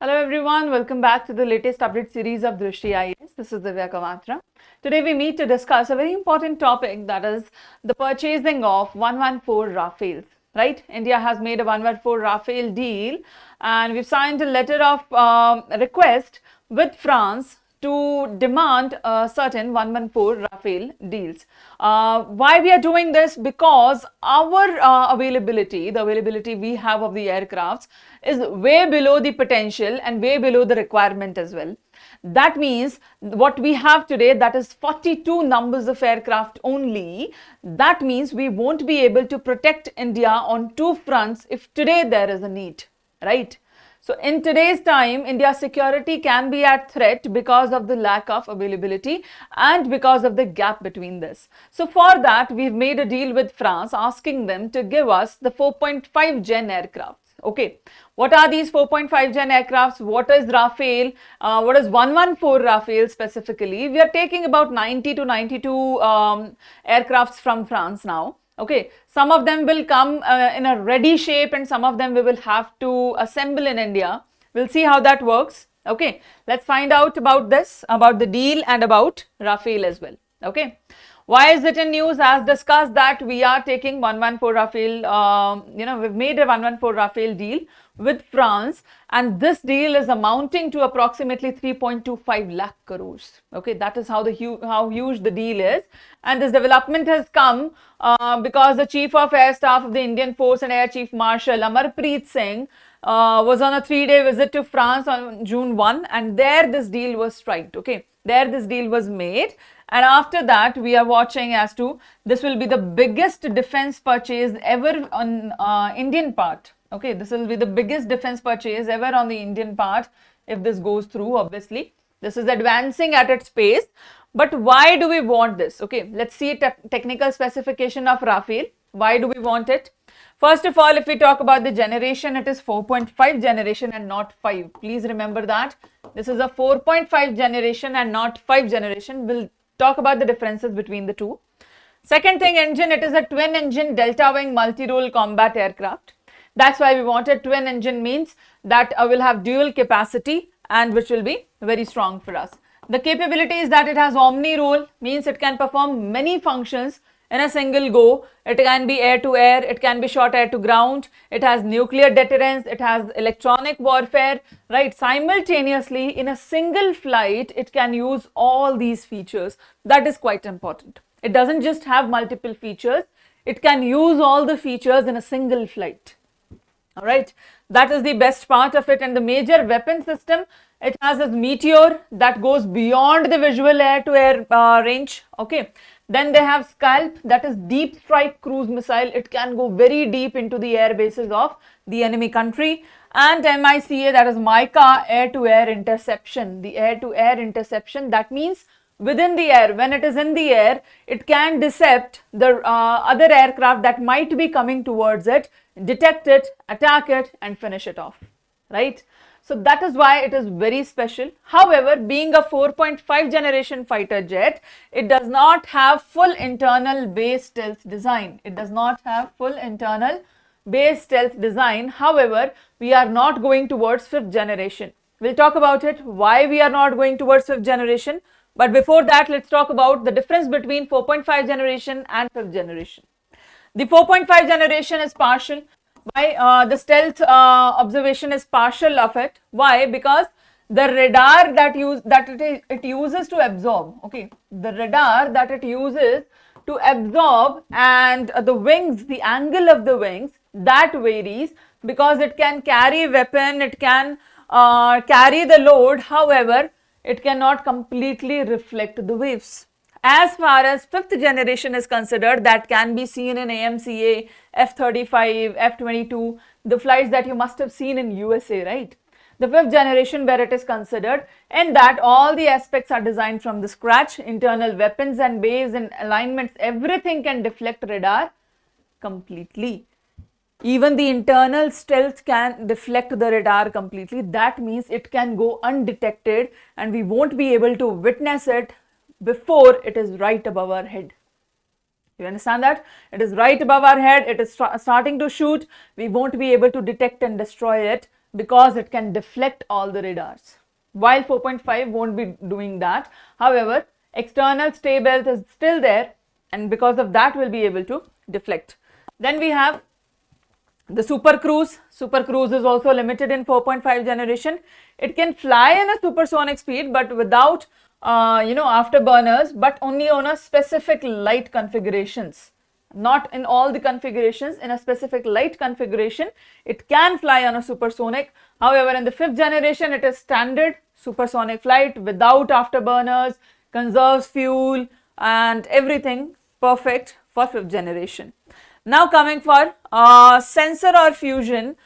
Hello everyone, welcome back to the latest update series of Drishti IAS. This is Divya Kavatra. Today we meet to discuss a very important topic, that is the purchasing of 114 Rafales. Right? India has made a 114 Rafale deal and we've signed a letter of request with France to demand certain 114 Rafale deals. Why we are doing this? Because our availability, the availability we have of the aircrafts is way below the potential and way below the requirement as well. That means what we have today, that is 42 numbers of aircraft only. That means we won't be able to protect India on two fronts if today there is a need, right? So in today's time, India's security can be at threat because of the lack of availability and because of the gap between this. So for that, we've made a deal with France asking them to give us the 4.5 Gen aircraft. Okay, what are these 4.5 Gen aircrafts? What is Rafale? What is 114 Rafale specifically? We are taking about 90 to 92 aircrafts from France now. Okay, some of them will come in a ready shape and some of them we will have to assemble in India. We'll see how that works. Okay, let's find out about this, about the deal and about Rafale as well. Okay. Why is it in news? As discussed that we are taking 114 Rafale, we've made a 114 Rafale deal with France and this deal is amounting to approximately 3.25 lakh crores. Okay, that is how huge the deal is, and this development has come because the Chief of Air Staff of the Indian Force and Air Chief Marshal Amarpreet Singh was on a 3-day visit to France on June 1 and there this deal was struck. Okay, there this deal was made. And after that, we are watching as to this will be the biggest defense purchase ever on Indian part. Okay, this will be the biggest defense purchase ever on the Indian part if this goes through, obviously. This is advancing at its pace. But why do we want this? Okay, let's see technical specification of Rafale. Why do we want it? First of all, if we talk about the generation, it is 4.5 generation and not 5. Please remember that. This is a 4.5 generation and not 5 generation. We'll talk about the differences between the two. Second thing, engine, it is a twin engine delta wing multi-role combat aircraft. That's why we wanted twin engine, means that will have dual capacity and which will be very strong for us. The capability is that it has omni role, means it can perform many functions in a single go. It can be air to air, it can be shot air to ground, it has nuclear deterrence, it has electronic warfare, right? Simultaneously in a single flight, it can use all these features. That is quite important. It doesn't just have multiple features, it can use all the features in a single flight. All right, that is the best part of it. And the major weapon system, it has a Meteor that goes beyond the visual air to air range. Okay. Then they have Scalp, that is deep strike cruise missile. It can go very deep into the air bases of the enemy country. And MICA, that is Mica air-to-air interception. The air-to-air interception, that means within the air, when it is in the air, it can decept the other aircraft that might be coming towards it, detect it, attack it and finish it off, right? So that is why it is very special. However, being a 4.5 generation fighter jet, it does not have full internal base stealth design. It does not have full internal base stealth design. However, we are not going towards 5th generation. We'll talk about it, why we are not going towards 5th generation. But before that, let's talk about the difference between 4.5 generation and 5th generation. The 4.5 generation is partial. Why? The stealth observation is partial of it. Why? Because the radar that it uses to absorb, okay, the radar that it uses to absorb and the wings, the angle of the wings, that varies because it can carry weapon, it can carry the load. However, it cannot completely reflect the waves. As far as 5th generation is considered, that can be seen in AMCA, F-35, F-22, the flights that you must have seen in USA, right? The 5th generation where it is considered, in that all the aspects are designed from the scratch, internal weapons and bays and alignments, everything can deflect radar completely. Even the internal stealth can deflect the radar completely. That means it can go undetected and we won't be able to witness it before it is right above our head. You understand that? It is right above our head, it is starting to shoot, we won't be able to detect and destroy it because it can deflect all the radars. While 4.5 won't be doing that. However, external stay belt is still there, and because of that we'll be able to deflect. Then we have the Super Cruise. Super Cruise is also limited in 4.5 generation. It can fly in a supersonic speed but without afterburners, but only on a specific light configurations. Not in all the configurations. In a specific light configuration, it can fly on a supersonic. However, in the 5th generation, it is standard supersonic flight without afterburners, conserves fuel and everything perfect for 5th generation. Now coming for sensor or fusion,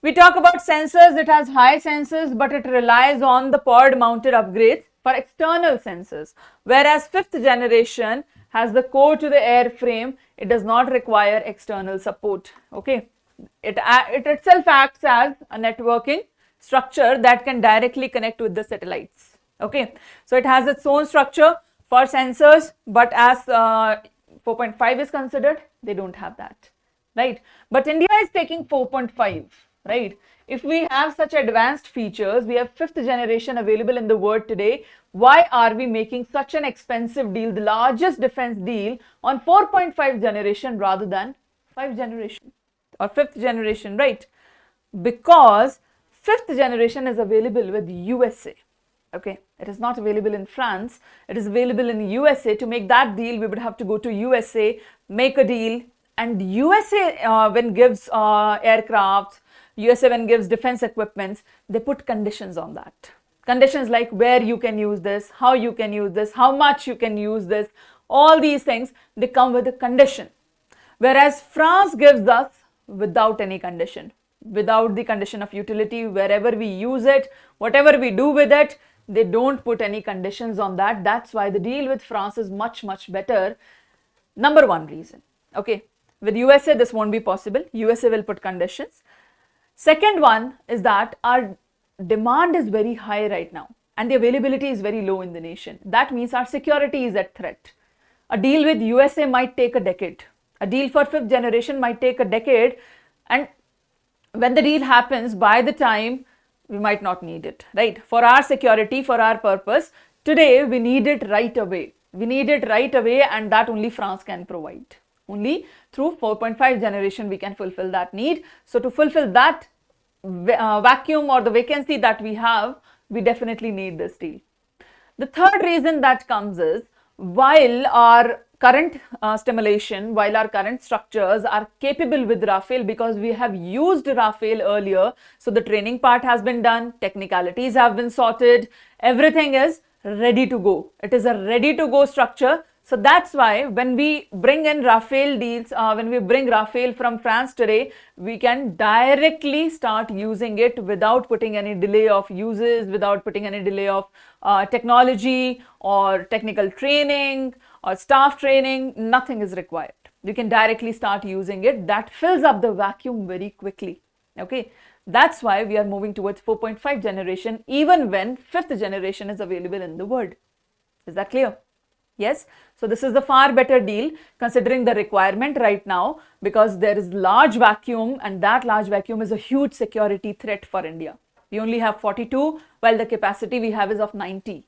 we talk about sensors. It has high sensors, but it relies on the pod mounted upgrades for external sensors, whereas 5th generation has the core to the airframe. It does not require external support. Okay, it itself acts as a networking structure that can directly connect with the satellites. Okay, so it has its own structure for sensors, but as 4.5 is considered, they don't have that, right? But India is taking 4.5, right? If we have such advanced features, we have 5th generation available in the world today. Why are we making such an expensive deal, the largest defense deal on 4.5 generation rather than 5 generation or 5th generation, right? Because 5th generation is available with USA. Okay, it is not available in France. It is available in USA. To make that deal, we would have to go to USA, make a deal, and USA when gives aircraft, USA when gives defense equipments, they put conditions on that. Conditions like where you can use this, how you can use this, how much you can use this, all these things, they come with a condition. Whereas France gives us without any condition, without the condition of utility, wherever we use it, whatever we do with it, they don't put any conditions on that. That's why the deal with France is much, much better. Number one reason. Okay, with USA, this won't be possible. USA will put conditions. Second one is that our demand is very high right now and the availability is very low in the nation. That means our security is at threat. A deal with USA might take a decade. A deal for 5th generation might take a decade, and when the deal happens, by the time we might not need it, right? For our security, for our purpose, today we need it right away. We need it right away, and that only France can provide. Only through 4.5 generation we can fulfill that need. So to fulfill that vacuum or the vacancy that we have, we definitely need this deal. The third reason that comes is, while our current stimulation, while our current structures are capable with Rafale because we have used Rafale earlier, so the training part has been done, technicalities have been sorted, everything is ready to go. It is a ready to go structure. So that's why when we bring in Rafale deals, when we bring Rafale from France today, we can directly start using it without putting any delay of uses, without putting any delay of technology or technical training or staff training. Nothing is required. You can directly start using it. That fills up the vacuum very quickly. Okay, that's why we are moving towards 4.5 generation even when 5th generation is available in the world. Is that clear? Yes, so this is the far better deal considering the requirement right now, because there is large vacuum and that large vacuum is a huge security threat for India. We only have 42 while the capacity we have is of 90,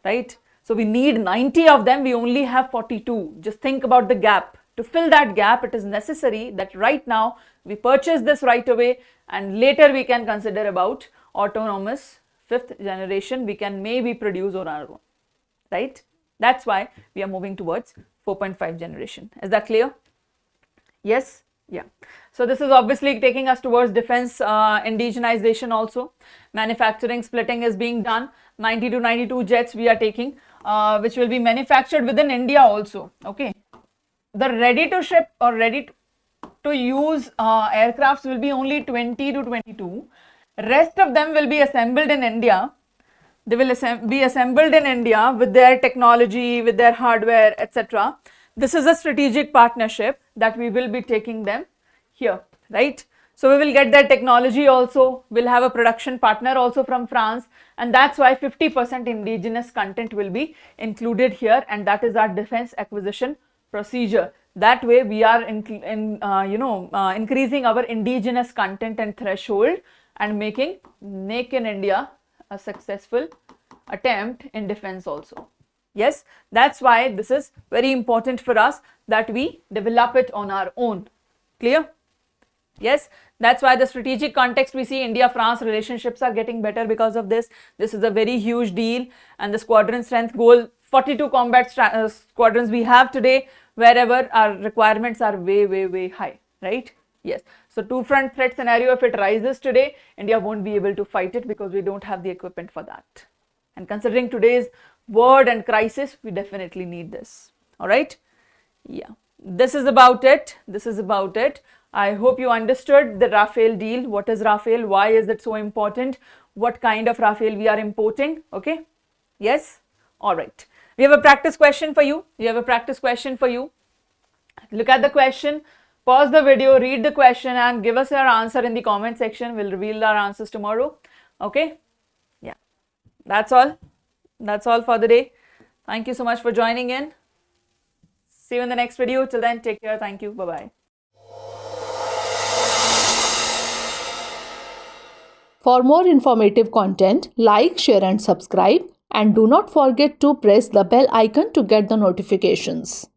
right? So we need 90 of them, we only have 42. Just think about the gap. To fill that gap, it is necessary that right now we purchase this right away, and later we can consider about autonomous 5th generation we can maybe produce on our own, right? That's why we are moving towards 4.5 generation. Is that clear? Yes? Yeah. So this is obviously taking us towards defense indigenization also. Manufacturing splitting is being done. 90 to 92 jets we are taking, which will be manufactured within India also. Okay. The ready to ship or ready to use aircrafts will be only 20 to 22. Rest of them will be assembled in India. They will be assembled in India with their technology, with their hardware, etc. This is a strategic partnership that we will be taking them here, right? So we will get their technology also, we'll have a production partner also from France, and that's why 50% indigenous content will be included here, and that is our defense acquisition procedure. That way we are increasing our indigenous content and threshold, and making Make in India a successful attempt in defense also. Yes, that's why this is very important for us that we develop it on our own. Clear? Yes, that's why the strategic context we see India-France relationships are getting better because of this. This is a very huge deal, and the squadron strength goal, 42 combat squadrons we have today, wherever our requirements are way high, right? Yes, so two-front threat scenario, if it rises today, India won't be able to fight it because we don't have the equipment for that. And considering today's world and crisis, we definitely need this. All right? Yeah, this is about it. This is about it. I hope you understood the Rafale deal. What is Rafale? Why is it so important? What kind of Rafale we are importing? Okay? Yes? All right. We have a practice question for you. Look at the question, pause the video, read the question and give us your answer in the comment section. We'll reveal our answers tomorrow. Okay? Yeah. That's all. That's all for the day. Thank you so much for joining in. See you in the next video. Till then, take care. Thank you. Bye-bye. For more informative content, like, share and subscribe, and do not forget to press the bell icon to get the notifications.